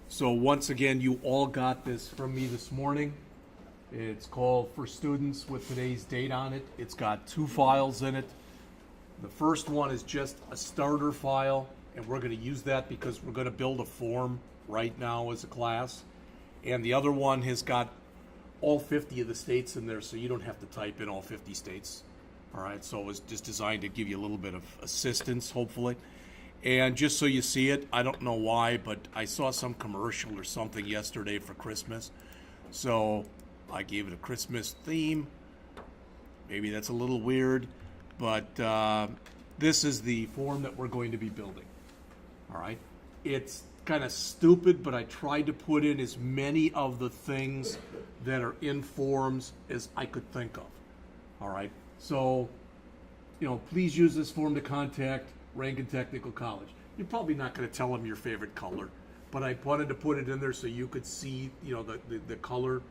So once again, you all got this from me this morning. It's called For Students with today's date on it. It's got 2 files in it. The first one is just a starter file, and we're going to use that because we're going to build a form right now as a class. And the other one has got all 50 of the states in there, so you don't have to type in all 50 states. All right, so it was just designed to give you a little bit of assistance, hopefully. And just so you see it, I don't know why, but I saw some commercial or something yesterday for Christmas. So I gave it a Christmas theme. Maybe that's a little weird, but this is the form that we're going to be building. All right. It's kind of stupid, but I tried to put in as many of the things that are in forms as I could think of. All right. So, please use this form to contact Rankin Technical College. You're probably not going to tell them your favorite color, but I wanted to put it in there so you could see, the color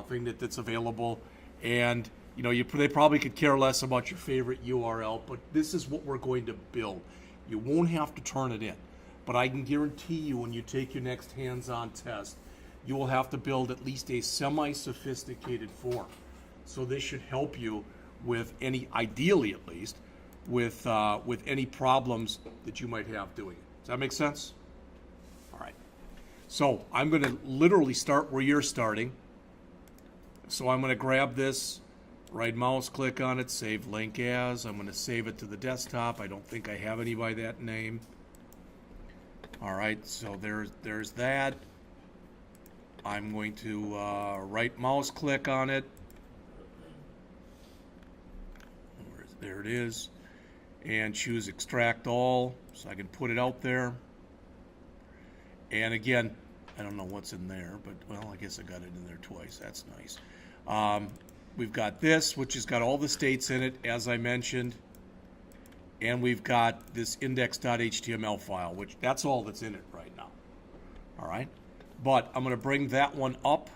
thing that's available. And, they probably could care less about your favorite URL, but this is what we're going to build. You won't have to turn it in, but I can guarantee you when you take your next hands-on test, you will have to build at least a semi-sophisticated form. So this should help you with ideally at least, with any problems that you might have doing it. Does that make sense? All right. So I'm going to literally start where you're starting. So I'm going to grab this, right mouse click on it, save link as. I'm going to save it to the desktop. I don't think I have any by that name. All right, so there's that. I'm going to right mouse click on it. There it is. And choose extract all so I can put it out there. And again, I don't know what's in there, but well, I guess I got it in there twice. That's nice. We've got this, which has got all the states in it, as I mentioned. And we've got this index.html file, which that's all that's in it right now. All right. But I'm going to bring that one up.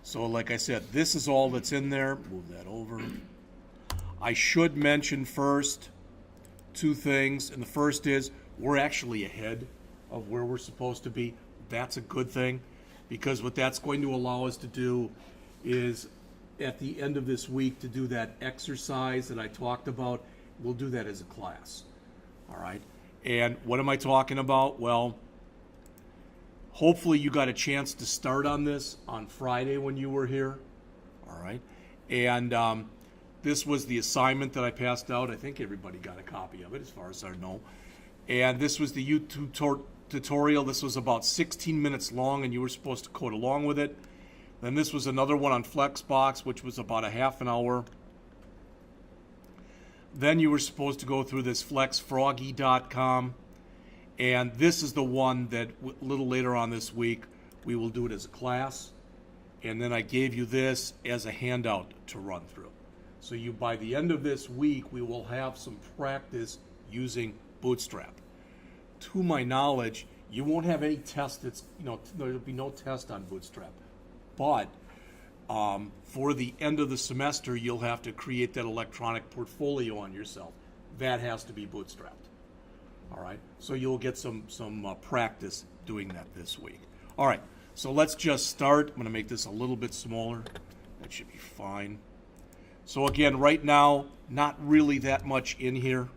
So like I said, this is all that's in there. Move that over. I should mention first 2 things. And the first is we're actually ahead of where we're supposed to be. That's a good thing, because what that's going to allow us to do is at the end of this week to do that exercise that I talked about. We'll do that as a class. All right. And what am I talking about? Well, hopefully you got a chance to start on this on Friday when you were here. All right. And this was the assignment that I passed out. I think everybody got a copy of it as far as I know. And this was the YouTube tutorial. This was about 16 minutes long, and you were supposed to code along with it. Then this was another one on Flexbox, which was about a half an hour. Then you were supposed to go through this flexfroggy.com. And this is the one that a little later on this week, we will do it as a class. And then I gave you this as a handout to run through. So by the end of this week, we will have some practice using Bootstrap. To my knowledge, you won't have any test there'll be no test on Bootstrap. But for the end of the semester, you'll have to create that electronic portfolio on yourself. That has to be bootstrapped. All right, so you'll get some practice doing that this week. All right, so let's just start. I'm going to make this a little bit smaller. That should be fine. So again, right now, not really that much in here.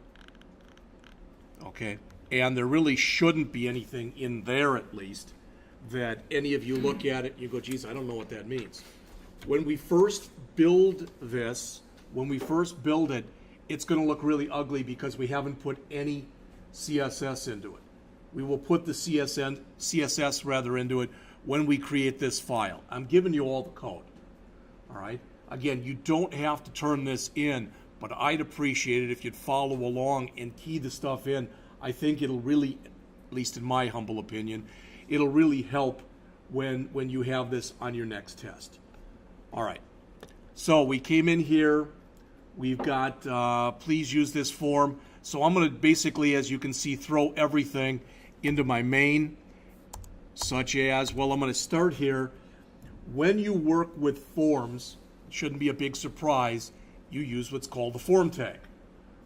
Okay, and there really shouldn't be anything in there, at least, that any of you look at it and you go, geez, I don't know what that means. When we first build this, it's going to look really ugly because we haven't put any CSS into it. We will put the CSS into it when we create this file. I'm giving you all the code. All right. Again, you don't have to turn this in, but I'd appreciate it if you'd follow along and key the stuff in. I think it'll really, at least in my humble opinion, it'll really help when you have this on your next test. All right. So we came in here. We've got please use this form. So I'm going to basically, as you can see, throw everything into my main, such as, well, I'm going to start here. When you work with forms, it shouldn't be a big surprise, you use what's called the form tag.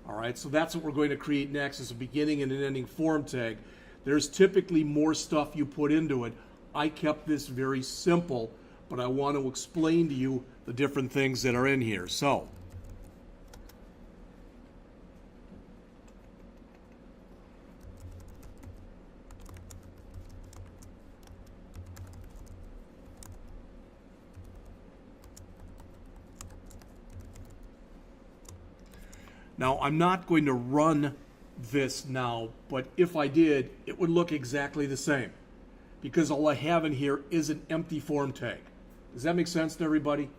All right, so that's what we're going to create next, is a beginning and an ending form tag There's typically more stuff you put into it. I kept this very simple, but I want to explain to you the different things that are in here. So, now, I'm not going to run this now, but if I did, it would look exactly the same because all I have in here is an empty form tag. Does that make sense to everybody?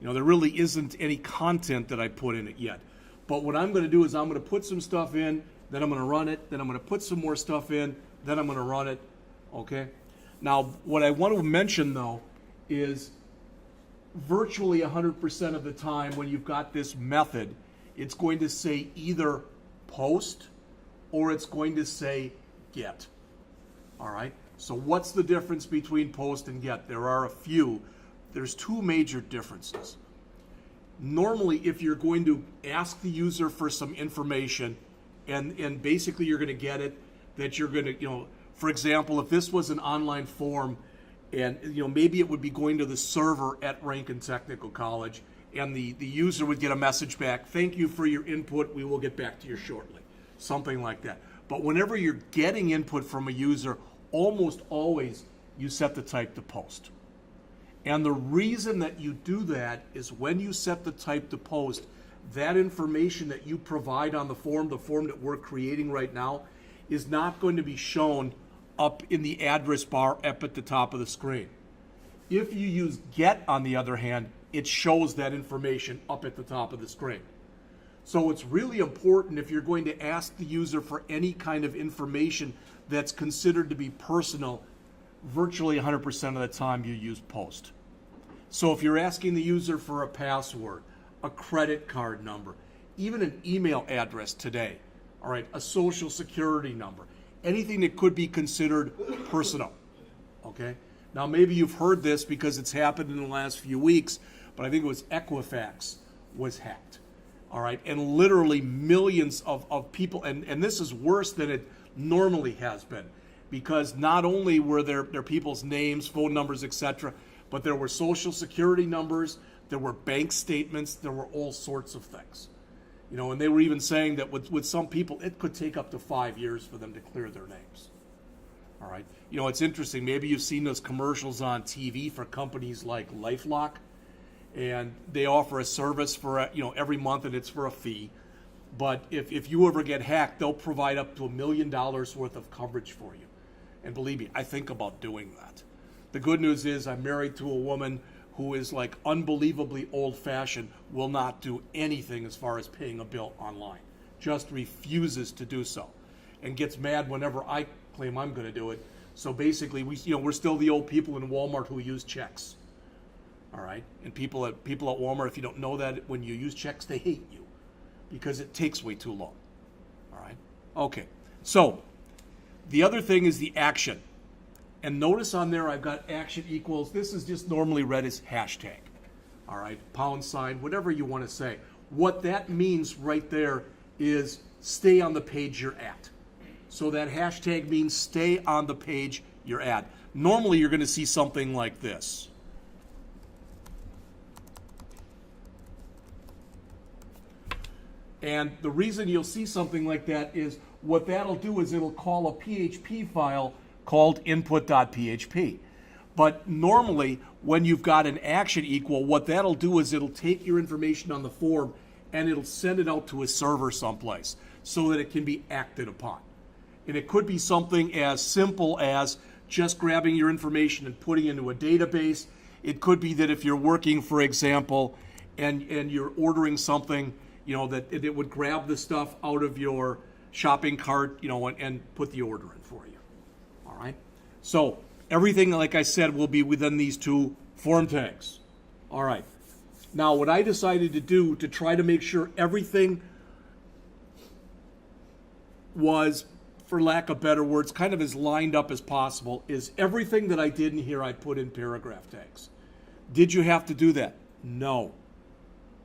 You know, there really isn't any content that I put in it yet. But what I'm going to do is I'm going to put some stuff in, then I'm going to run it, then I'm going to put some more stuff in, then I'm going to run it, okay? Now, what I want to mention, though, is virtually 100% of the time when you've got this method, it's going to say either post or it's going to say get. All right? So what's the difference between post and get? There are a few. There's two major differences. Normally, if you're going to ask the user for some information and basically you're going to get it, that you're going to, you know, for example, if this was an online form and, you know, maybe it would be going to the server at Rankin Technical College, and the user would get a message back, thank you for your input, we will get back to you shortly. Something like that. But whenever you're getting input from a user, almost always you set the type to post. And the reason that you do that is when you set the type to post, that information that you provide on the form that we're creating right now, is not going to be shown up in the address bar up at the top of the screen. If you use get, on the other hand, it shows that information up at the top of the screen. So it's really important if you're going to ask the user for any kind of information that's considered to be personal, virtually 100% of the time you use post. So if you're asking the user for a password, a credit card number, even an email address today, all right, a social security number, anything that could be considered personal, okay? Now maybe you've heard this because it's happened in the last few weeks, but I think it was Equifax was hacked, all right? And literally millions of people, and this is worse than it normally has been, because not only were there people's names, phone numbers, etc., but there were social security numbers, there were bank statements, there were all sorts of things. You know, and they were even saying that with some people, it could take up to 5 years for them to clear their names. All right. You know, it's interesting. Maybe you've seen those commercials on TV for companies like LifeLock, and they offer a service for, you know, every month, and it's for a fee. But if you ever get hacked, they'll provide up to $1 million worth of coverage for you. And believe me, I think about doing that. The good news is I'm married to a woman who is like unbelievably old-fashioned, will not do anything as far as paying a bill online. Just refuses to do so, and gets mad whenever I claim I'm going to do it. So basically, we're still the old people in Walmart who use checks. All right, and people at Walmart, if you don't know that, when you use checks, they hate you because it takes way too long. All right, okay. So the other thing is the action. And notice on there I've got action equals, this is just normally read as hashtag, all right, £, whatever you want to say. What that means right there is stay on the page you're at. So that hashtag means stay on the page you're at. Normally you're going to see something like this. And the reason you'll see something like that is what that'll do is it'll call a PHP file called input.php. But normally, when you've got an action equal, what that'll do is it'll take your information on the form and it'll send it out to a server someplace so that it can be acted upon. And it could be something as simple as just grabbing your information and putting it into a database. It could be that if you're working, for example, and you're ordering something, you know, that it would grab the stuff out of your shopping cart, you know, and put the order in for you. All right. So everything, like I said, will be within these two form tags. All right. Now, what I decided to do to try to make sure everything was, for lack of better words, kind of as lined up as possible, is everything that I did in here I put in paragraph tags. Did you have to do that? No.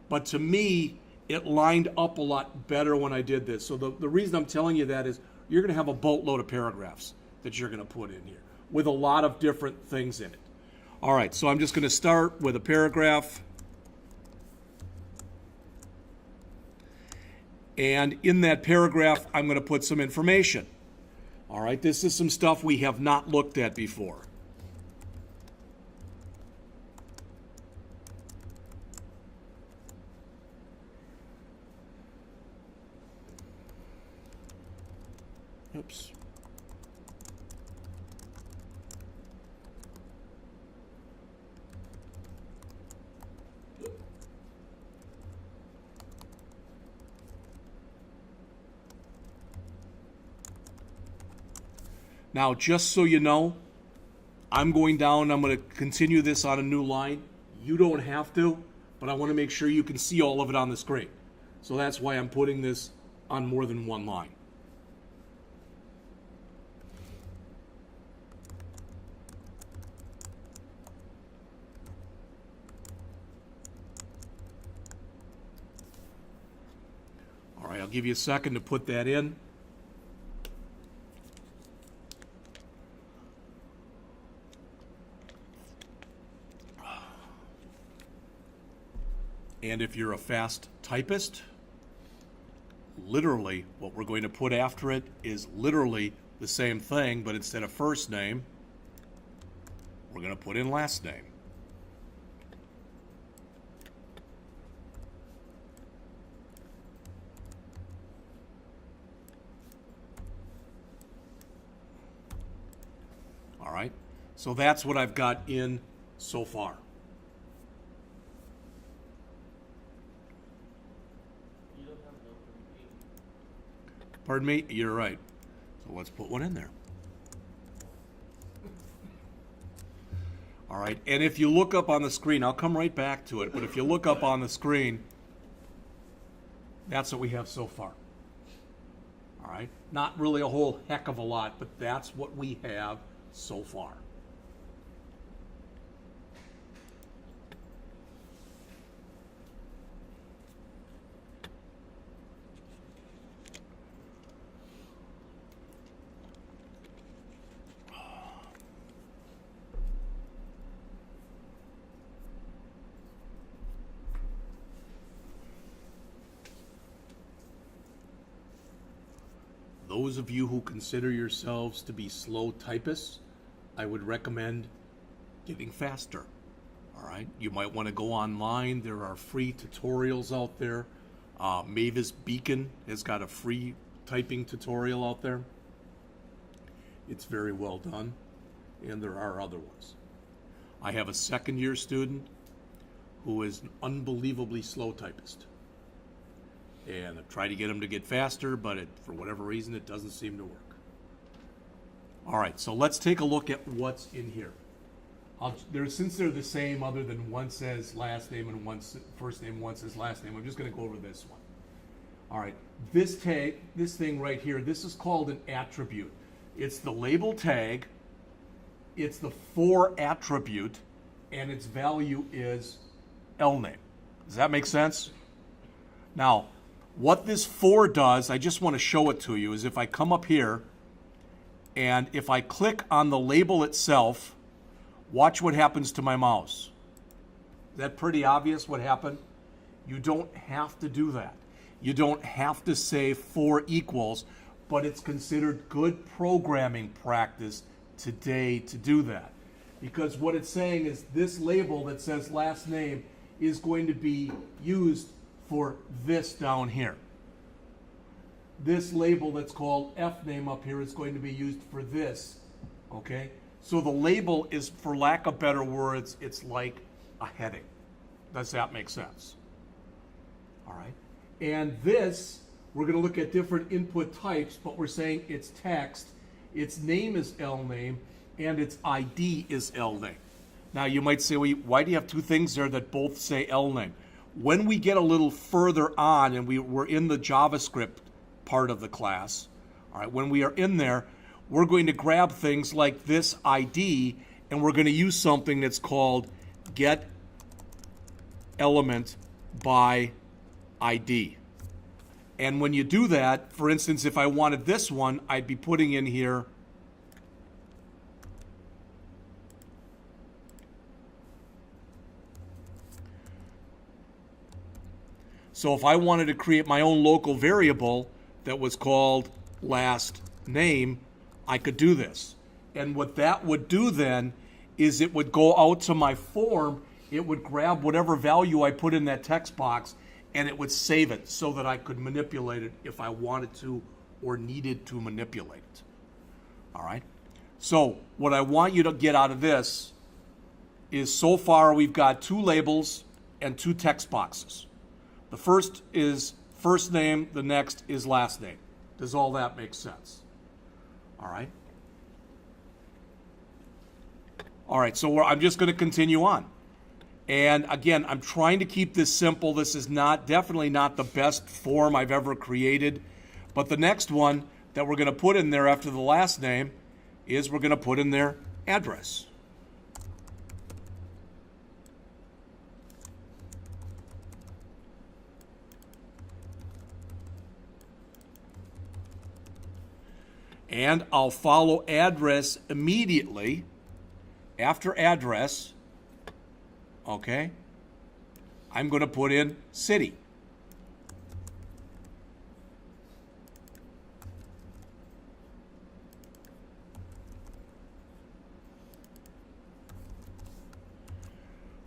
But to me, it lined up a lot better when I did this. So the reason I'm telling you that is you're going to have a boatload of paragraphs. that you're going to put in here with a lot of different things in it. All right, so I'm just going to start with a paragraph. And in that paragraph, I'm going to put some information. All right, this is some stuff we have not looked at before. Oops. Now, just so you know, I'm going down, I'm going to continue this on a new line. You don't have to, but I want to make sure you can see all of it on the screen. So that's why I'm putting this on more than one line. All right, I'll give you a second to put that in. And if you're a fast typist, literally what we're going to put after it is literally the same thing, but instead of first name, we're going to put in last name. All right, so that's what I've got in so far. Pardon me? You're right. So let's put one in there. All right, and if you look up on the screen, I'll come right back to it, but if you look up on the screen, that's what we have so far. All right, not really a whole heck of a lot, but that's what we have so far. Those of you who consider yourselves to be slow typists, I would recommend getting faster. All right, you might want to go online. There are free tutorials out there. Mavis Beacon has got a free typing tutorial out there. It's very well done, and there are other ones. I have a second-year student who is an unbelievably slow typist. And I've tried to get him to get faster, but for whatever reason, it doesn't seem to work. All right, so let's take a look at what's in here. Since they're the same, other than one says last name and one first name, one says last name, I'm just going to go over this one. All right, this tag, this thing right here, this is called an attribute. It's the label tag, it's the for attribute, and its value is LName. Does that make sense? Now, what this for does, I just want to show it to you, is if I come up here and if I click on the label itself, watch what happens to my mouse. Is that pretty obvious what happened? You don't have to do that. You don't have to say for equals, but it's considered good programming practice today to do that. Because what it's saying is this label that says last name is going to be used for this down here. This label that's called F name up here is going to be used for this, okay? So the label is, for lack of better words, it's like a heading. Does that make sense? All right. And this, we're going to look at different input types, but we're saying it's text, its name is LName, and its ID is LName. Now you might say, well, why do you have two things there that both say LName? When we get a little further on and we're in the JavaScript part of the class, all right, when we are in there, we're going to grab things like this ID and we're going to use something that's called get element by ID. And when you do that, for instance, if I wanted this one, I'd be putting in here So if I wanted to create my own local variable that was called last name, I could do this. And what that would do then is it would go out to my form, it would grab whatever value I put in that text box, and it would save it so that I could manipulate it if I wanted to or needed to manipulate it. All right? So what I want you to get out of this is so far we've got 2 labels and 2 text boxes. The first is first name, the next is last name. Does all that make sense? All right? All right, so I'm just going to continue on. And again, I'm trying to keep this simple. This is definitely not the best form I've ever created. But the next one that we're going to put in there after the last name is we're going to put in their address. And I'll follow address immediately. After address, okay, I'm going to put in city.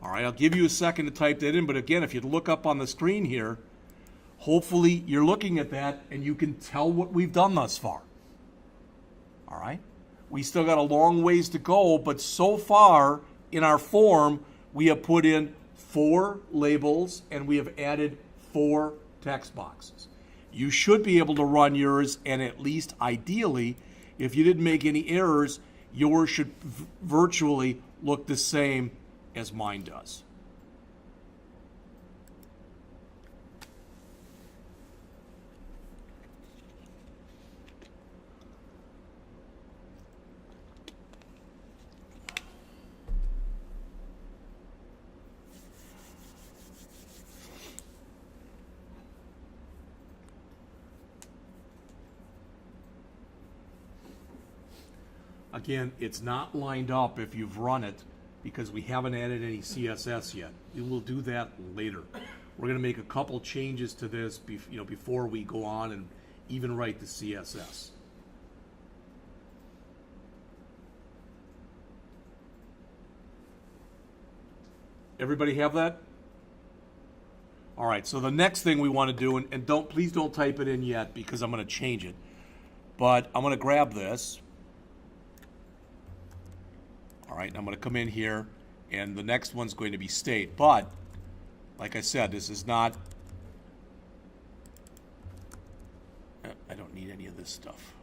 All right, I'll give you a second to type that in, but again, if you look up on the screen here, hopefully you're looking at that and you can tell what we've done thus far. All right? We still got a long ways to go, but so far in our form, we have put in 4 labels and we have added 4 text boxes. You should be able to run yours, and at least ideally, if you didn't make any errors, yours should virtually look the same as mine does. Again, it's not lined up if you've run it because we haven't added any CSS yet. We will do that later. We're going to make a couple changes to this before we go on and even write the CSS. Everybody have that? All right, so the next thing we want to do, and please don't type it in yet because I'm going to change it, but I'm going to grab this. All right, I'm going to come in here, and the next one's going to be state. But, like I said, this is not... I don't need any of this stuff.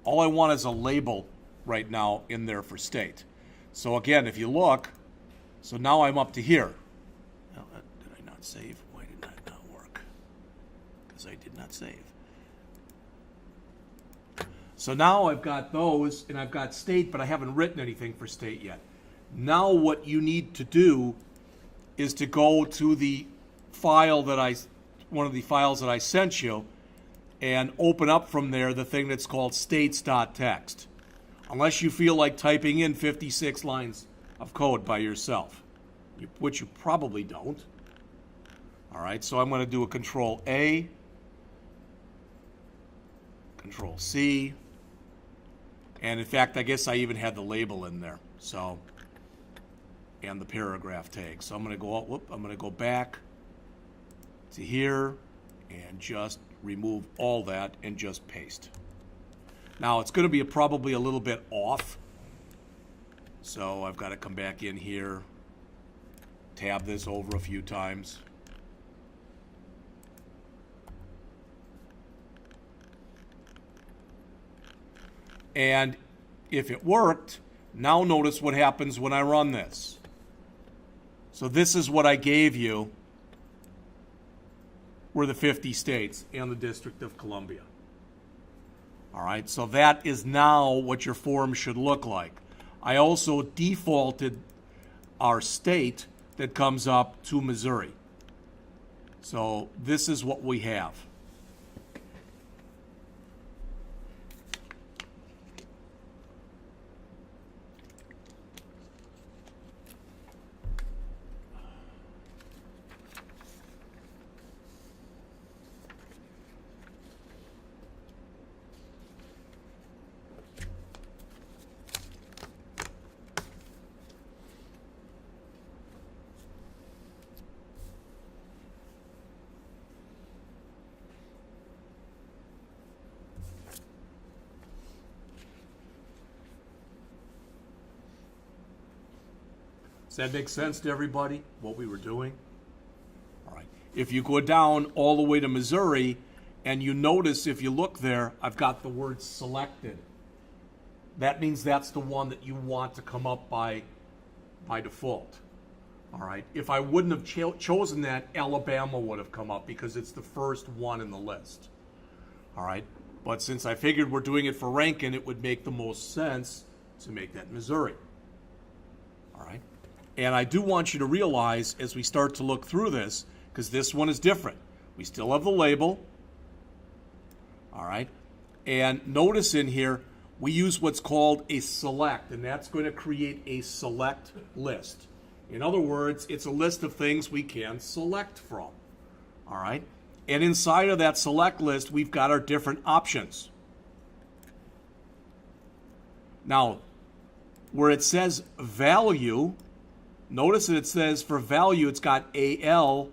All I want is a label right now in there for state. So again, if you look, so now I'm up to here. Now, did I not save? Why did that not work? Because I did not save. So now I've got those, and I've got state, but I haven't written anything for state yet. Now what you need to do is to go to the file one of the files that I sent you, and open up from there the thing that's called states.txt. Unless you feel like typing in 56 lines of code by yourself, which you probably don't. All right, so I'm going to do a Control A, Control C, and in fact, I guess I even had the label in there. So, and the paragraph tag. So I'm going to go I'm going to go back to here and just remove all that and just paste. Now it's going to be probably a little bit off. So I've got to come back in here, tab this over a few times. And if it worked, now notice what happens when I run this. So this is what I gave you were the 50 states and the District of Columbia. All right, so that is now what your form should look like. I also defaulted our state that comes up to Missouri. So this is what we have. that make sense to everybody, what we were doing? All right. If you go down all the way to Missouri, and you notice, if you look there, I've got the word selected. That means that's the one that you want to come up by default. All right. If I wouldn't have chosen that, Alabama would have come up because it's the first one in the list. All right. But since I figured we're doing it for Rankin, it would make the most sense to make that Missouri. All right. And I do want you to realize as we start to look through this, because this one is different. We still have the label. All right. And notice in here, we use what's called a select, and that's going to create a select list. In other words, it's a list of things we can select from. All right. And inside of that select list, we've got our different options. Now, where it says value, notice that it says for value, it's got AL,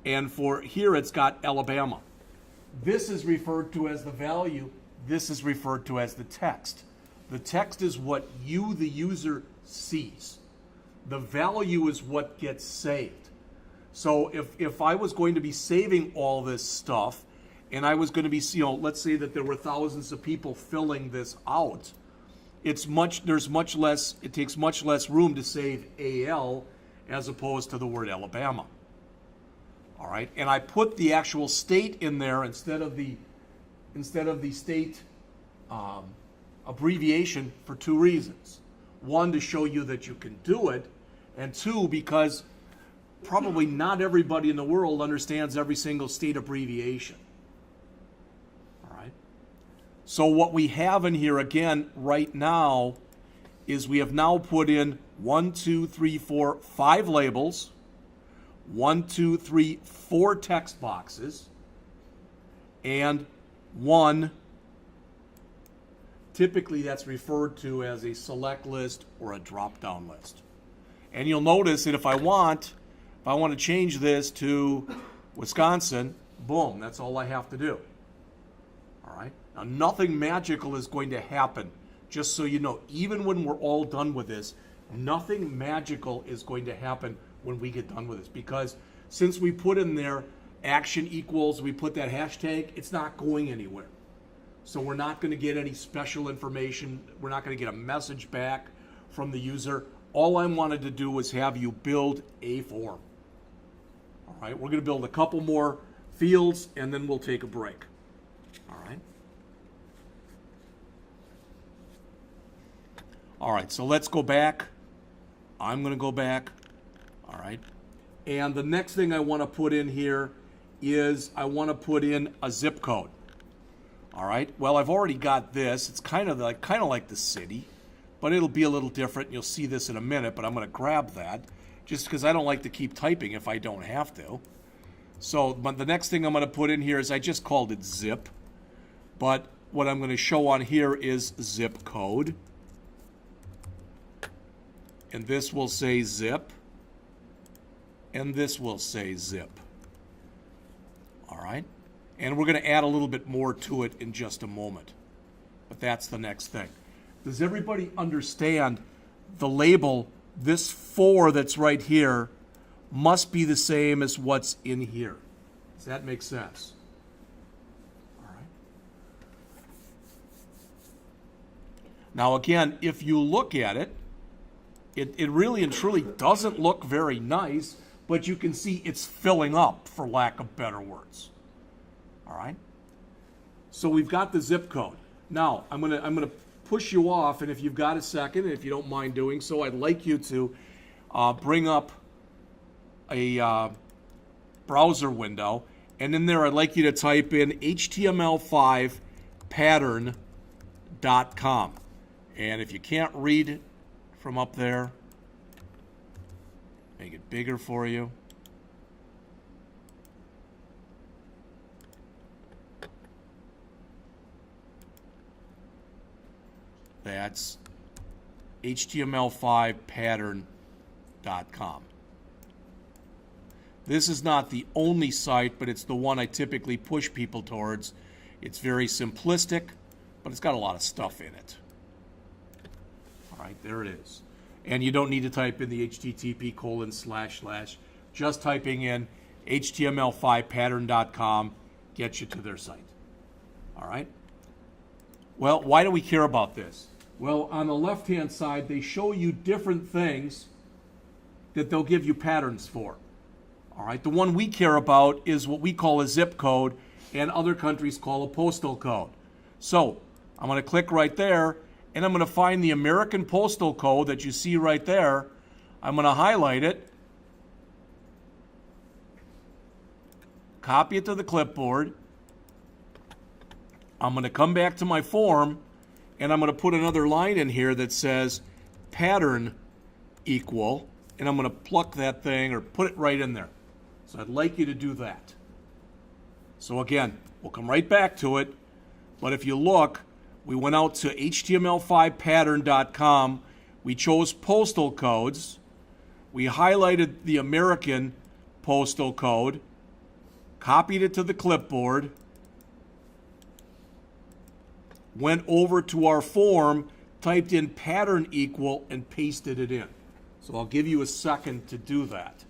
and for here, it's got Alabama. This is referred to as the value. This is referred to as the text. The text is what you, the user, sees. The value is what gets saved. So if I was going to be saving all this stuff, and I was going to be, let's say that there were thousands of people filling this out, it takes much less room to save AL as opposed to the word Alabama. All right, and I put the actual state in there instead of the state abbreviation for two reasons. One, to show you that you can do it, and two, because probably not everybody in the world understands every single state abbreviation. All right. So what we have in here again right now is we have now put in 1, 2, 3, 4, 5 labels. 1, 2, 3, 4 text boxes, and 1, typically that's referred to as a select list or a drop-down list. And you'll notice that if I want to change this to Wisconsin, boom, that's all I have to do. All right? Now, nothing magical is going to happen, just so you know. Even when we're all done with this, nothing magical is going to happen when we get done with this, because since we put in there action equals, we put that hashtag, it's not going anywhere. So we're not going to get any special information. We're not going to get a message back from the user. All I wanted to do was have you build a form. All right, we're going to build a couple more fields and then we'll take a break. All right. All right, so let's go back. I'm going to go back. All right. And the next thing I want to put in here is I want to put in a zip code. All right. Well, I've already got this. It's kind of like the city, but it'll be a little different. You'll see this in a minute, but I'm going to grab that just because I don't like to keep typing if I don't have to. So, but the next thing I'm going to put in here is I just called it zip, but what I'm going to show on here is zip code. And this will say zip. And this will say zip. All right? And we're going to add a little bit more to it in just a moment. But that's the next thing. Does everybody understand the label, this 4 that's right here, must be the same as what's in here? Does that make sense? All right. Now again, if you look at it, it really and truly doesn't look very nice, but you can see it's filling up, for lack of better words. All right? So we've got the zip code. Now, I'm gonna push you off, and if you've got a second, and if you don't mind doing so, I'd like you to bring up a browser window, and in there I'd like you to type in HTML5 pattern.com. And if you can't read from up there, make it bigger for you. That's HTML5 pattern.com. This is not the only site, but it's the one I typically push people towards. It's very simplistic, but it's got a lot of stuff in it. All right, there it is. And you don't need to type in the http:// just typing in html5pattern.com gets you to their site. All right? Well, why do we care about this? Well, on the left-hand side, they show you different things that they'll give you patterns for. All right? The one we care about is what we call a zip code, and other countries call a postal code. So I'm going to click right there, and I'm going to find the American postal code that you see right there. I'm going to highlight it, copy it to the clipboard. I'm going to come back to my form, and I'm going to put another line in here that says pattern equal, and I'm going to pluck that thing or put it right in there. So I'd like you to do that. So again, we'll come right back to it, but if you look, we went out to html5pattern.com, we chose postal codes, we highlighted the American postal code, copied it to the clipboard, went over to our form, typed in pattern equal, and pasted it in. So I'll give you a second to do that.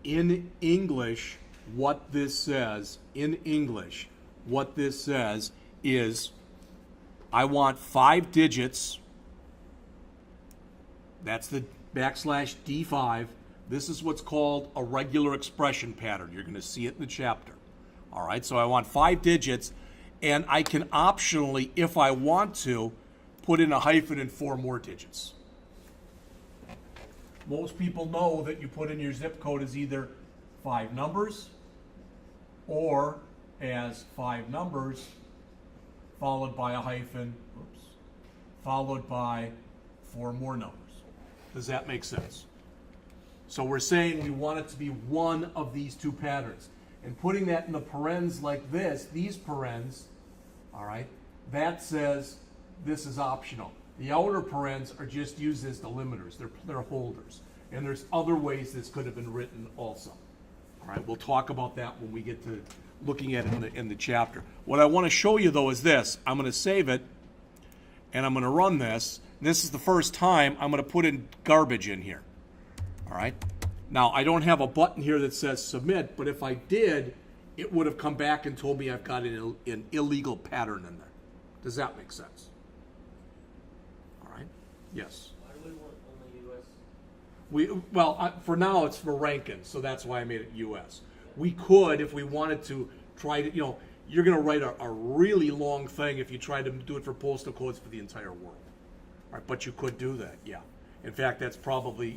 In English, what this says is, I want 5 digits. That's the \D5. This is what's called a regular expression pattern. You're going to see it in the chapter. All right, so I want 5 digits, and I can optionally, if I want to, put in a hyphen and 4 more digits. Most people know that you put in your zip code as either 5 numbers or as 5 numbers followed by a hyphen, followed by 4 more numbers. Does that make sense? So we're saying we want it to be one of these 2 patterns. And putting that in the parens like this, these parens, all right, that says this is optional. The outer parens are just used as delimiters. They're holders. And there's other ways this could have been written also. All right, we'll talk about that when we get to looking at it in the chapter. What I want to show you, though, is this. I'm going to save it, and I'm going to run this. This is the first time I'm going to put in garbage in here. All right? Now, I don't have a button here that says submit, but if I did, it would have come back and told me I've got an illegal pattern in there. Does that make sense? Yes. Why do we want only U.S.? For now it's for Rankin, so that's why I made it U.S. We could, if we wanted to, try to, you're going to write a really long thing if you try to do it for postal codes for the entire world. All right, but you could do that, yeah. In fact, that's probably,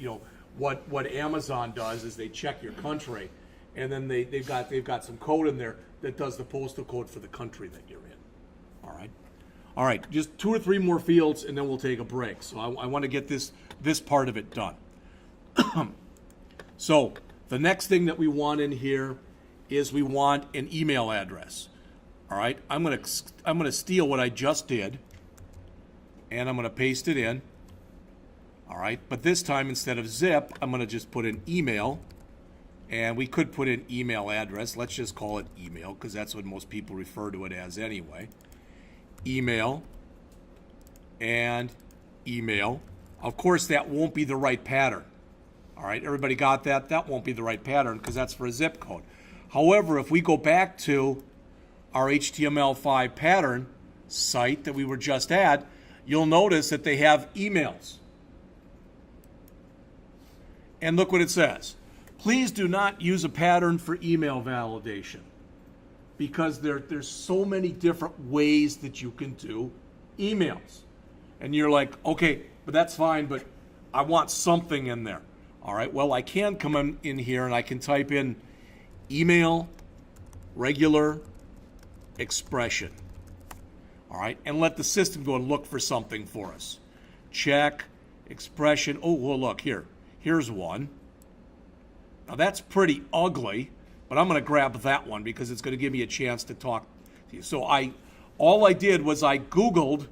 what Amazon does is they check your country, and then they've got some code in there that does the postal code for the country that you're in. All right. All right, just 2 or 3 more fields, and then we'll take a break. So I want to get this part of it done. So the next thing that we want in here is we want an email address. All right, I'm gonna steal what I just did, and I'm gonna paste it in. All right, but this time instead of zip, I'm gonna just put in email, and we could put in email address. Let's just call it email because that's what most people refer to it as anyway. Email and email. Of course, that won't be the right pattern. All right, everybody got that? That won't be the right pattern because that's for a zip code. However, if we go back to our HTML5 pattern site that we were just at, you'll notice that they have emails. And look what it says. Please do not use a pattern for email validation, because there's so many different ways that you can do emails. And you're like, okay, but that's fine, but I want something in there. All right, well, I can come in here and I can type in email, regular, expression. All right, and let the system go and look for something for us. Check, expression. Oh, well, look, here's one. Now, that's pretty ugly. But I'm going to grab that one because it's going to give me a chance to So all I did was I Googled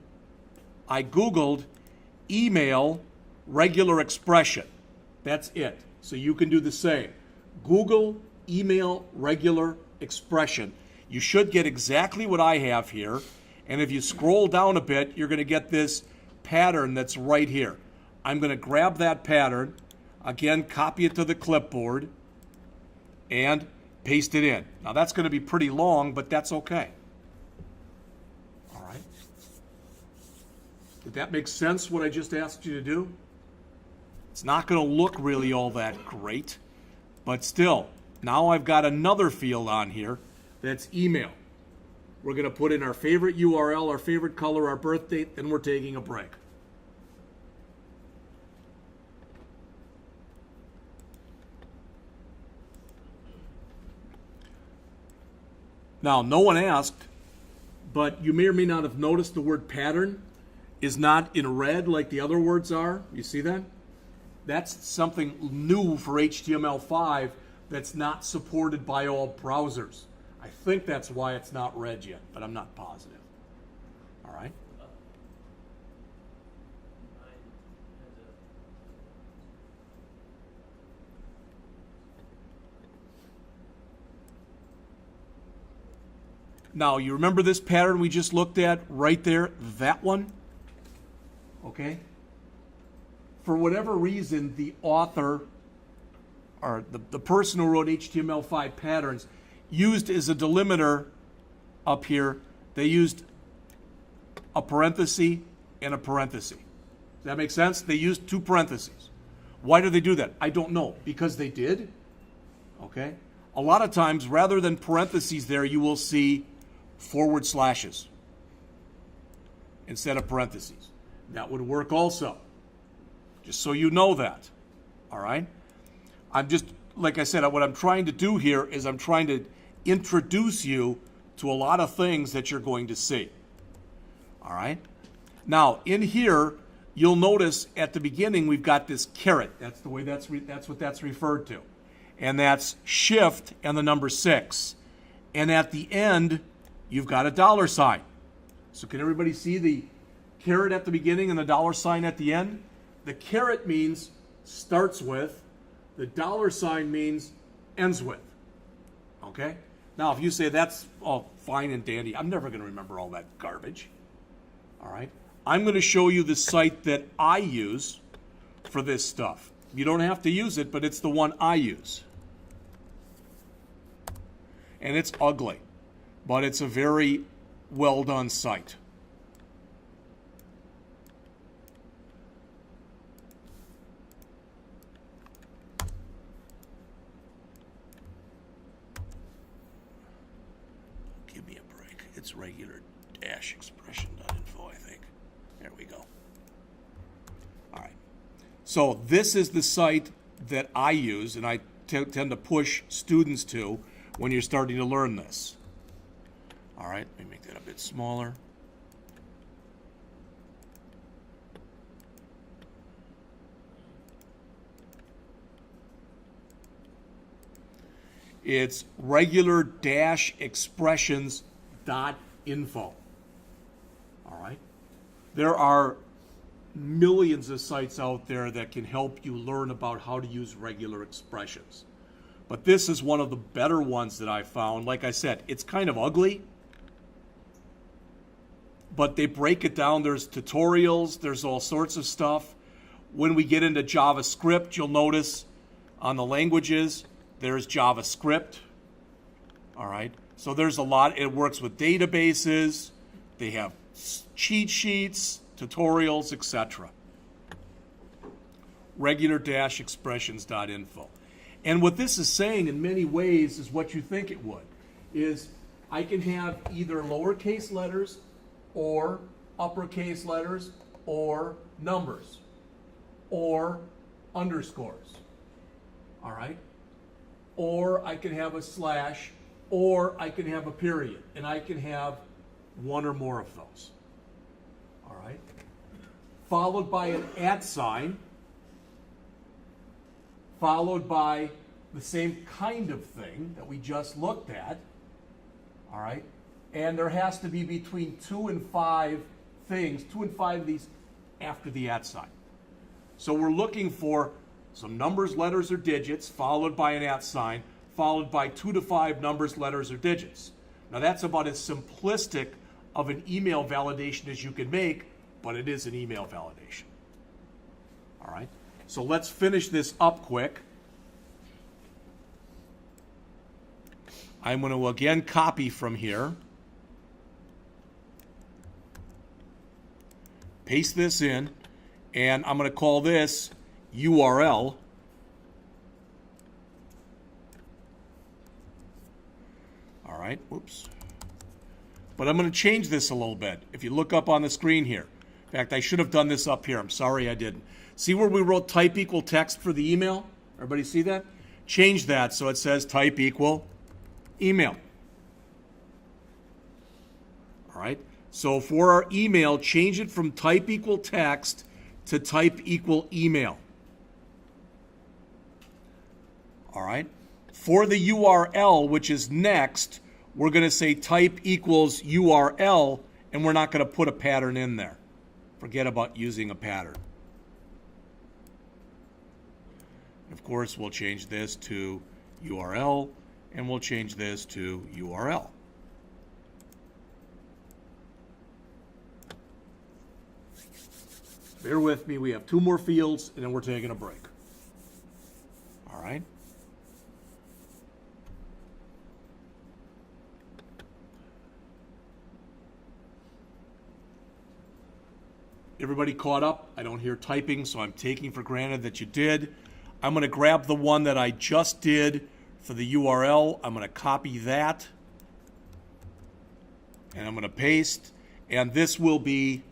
email regular expression. That's it. So you can do the same. Google email regular expression. You should get exactly what I have here. And if you scroll down a bit, you're going to get this pattern that's right here. I'm going to grab that pattern, again, copy it to the clipboard, and paste it in. Now that's going to be pretty long, but that's okay. All right. Did that make sense, what I just asked you to do? It's not going to look really all that great, but still, now I've got another field on here that's email. We're going to put in our favorite URL, our favorite color, our birth date, then we're taking a break. Now, no one asked, but you may or may not have noticed the word pattern is not in red like the other words are. You see that? That's something new for HTML5 that's not supported by all browsers. I think that's why it's not red yet, but I'm not positive. All right? Now, you remember this pattern we just looked at right there? That one? Okay? For whatever reason, the author, or the person who wrote HTML5 patterns, used as a delimiter up here, they used a parenthesis and a parenthesis. Does that make sense? They used two parentheses. Why do they do that? I don't know. Because they did? Okay? A lot of times, rather than parentheses there, you will see forward slashes instead of parentheses. That would work also. Just so you know that. All right? I'm just, like I said, what I'm trying to do here is I'm trying to introduce you to a lot of things that you're going to see. All right? Now, in here, you'll notice at the beginning we've got this caret. That's the way that's what that's referred to. And that's shift and the number 6. And at the end, you've got a $sign. So can everybody see the caret at the beginning and the $sign at the end? The caret means starts with. The $sign means ends with. Okay? Now, if you say that's all fine and dandy, I'm never going to remember all that garbage. All right? I'm going to show you the site that I use for this stuff. You don't have to use it, but it's the one I use. And it's ugly, but it's a very well done site. Give me a break. It's regular-expression.info, I think. There we go. All right. So this is the site that I use, and I tend to push students to when you're starting to learn this. All right, let me make that a bit smaller. It's regular-expressions.info. All right? There are millions of sites out there that can help you learn about how to use regular expressions. But this is one of the better ones that I found. Like I said, it's kind of ugly, but they break it down. There's tutorials, there's all sorts of stuff. When we get into JavaScript, you'll notice on the languages, there's JavaScript. All right, so there's a lot. It works with databases. They have cheat sheets, tutorials, etc. Regular-expressions.info. And what this is saying in many ways is what you think it would, is I can have either lowercase letters or uppercase letters or numbers or underscores, all right? Or I can have a slash, or I can have a period, and I can have one or more of those, all right? Followed by an @ sign, followed by the same kind of thing that we just looked at, all right? and there has to be between 2 and 5 things, 2 and 5 of these after the @ sign. So we're looking for some numbers, letters, or digits, followed by an @ sign, followed by 2 to 5 numbers, letters, or digits. Now that's about as simplistic of an email validation as you can make, but it is an email validation. All right, so let's finish this up quick. I'm going to again copy from here. Paste this in, and I'm going to call this URL. All right, whoops. But I'm going to change this a little bit. If you look up on the screen here. In fact, I should have done this up here. I'm sorry I didn't. See where we wrote type equal text for the email? Everybody see that? Change that so it says type equal email. All right. So for our email, change it from type equal text to type equal email. All right. For the URL, which is next, we're going to say type equals URL, and we're not going to put a pattern in there. Forget about using a pattern. Of course, we'll change this to URL, and we'll change this to URL. Bear with me, we have 2 more fields, and then we're taking a break. All right. Everybody caught up? I don't hear typing, so I'm taking for granted that you did. I'm going to grab the one that I just did for the URL. I'm going to copy that, and I'm going to paste, and this will be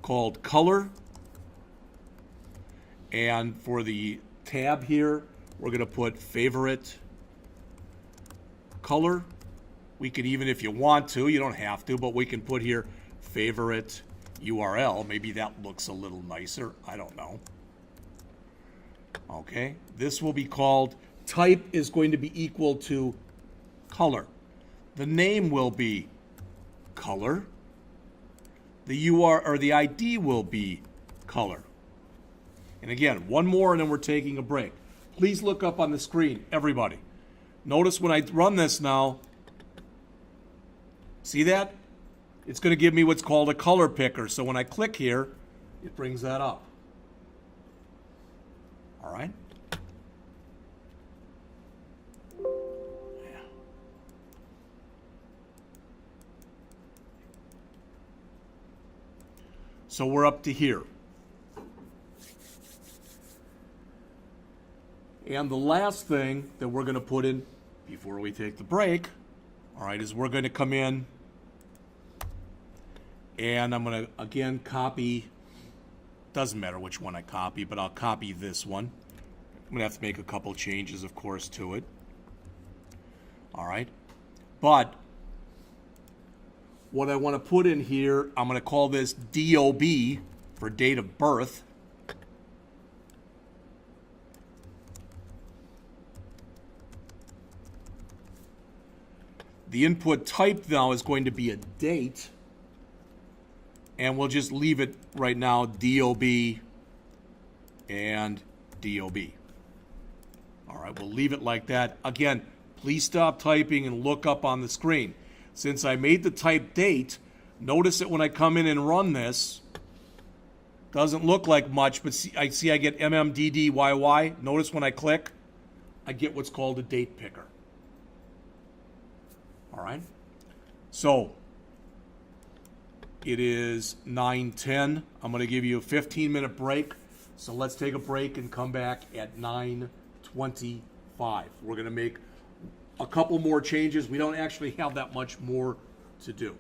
called color. And for the tab here, we're going to put favorite color. We can even, if you want to, you don't have to, but we can put here favorite URL. Maybe that looks a little nicer. I don't know. Okay, this will be called, type is going to be equal to color. The name will be color. The URL or the ID will be color. And again, one more and then we're taking a break. Please look up on the screen, everybody. Notice when I run this now, see that? It's going to give me what's called a color picker. So when I click here, it brings that up. All right? Yeah. So we're up to here. And the last thing that we're going to put in before we take the break, all right, is we're going to come in and I'm going to, again, copy. Doesn't matter which one I copy, but I'll copy this one. I'm going to have to make a couple changes, of course, to it. All right. But what I want to put in here, I'm going to call this DOB for date of birth. The input type now is going to be a date. And we'll just leave it right now, DOB and DOB. All right, we'll leave it like that. Again, please stop typing and look up on the screen. Since I made the type date, notice that when I come in and run this, doesn't look like much, but see I get MMDDYY. Notice when I click, I get what's called a date picker. All right, so it is 9:10. I'm going to give you a 15-minute break. So let's take a break and come back at 9:25. We're going to make a couple more changes. We don't actually have that much more to do.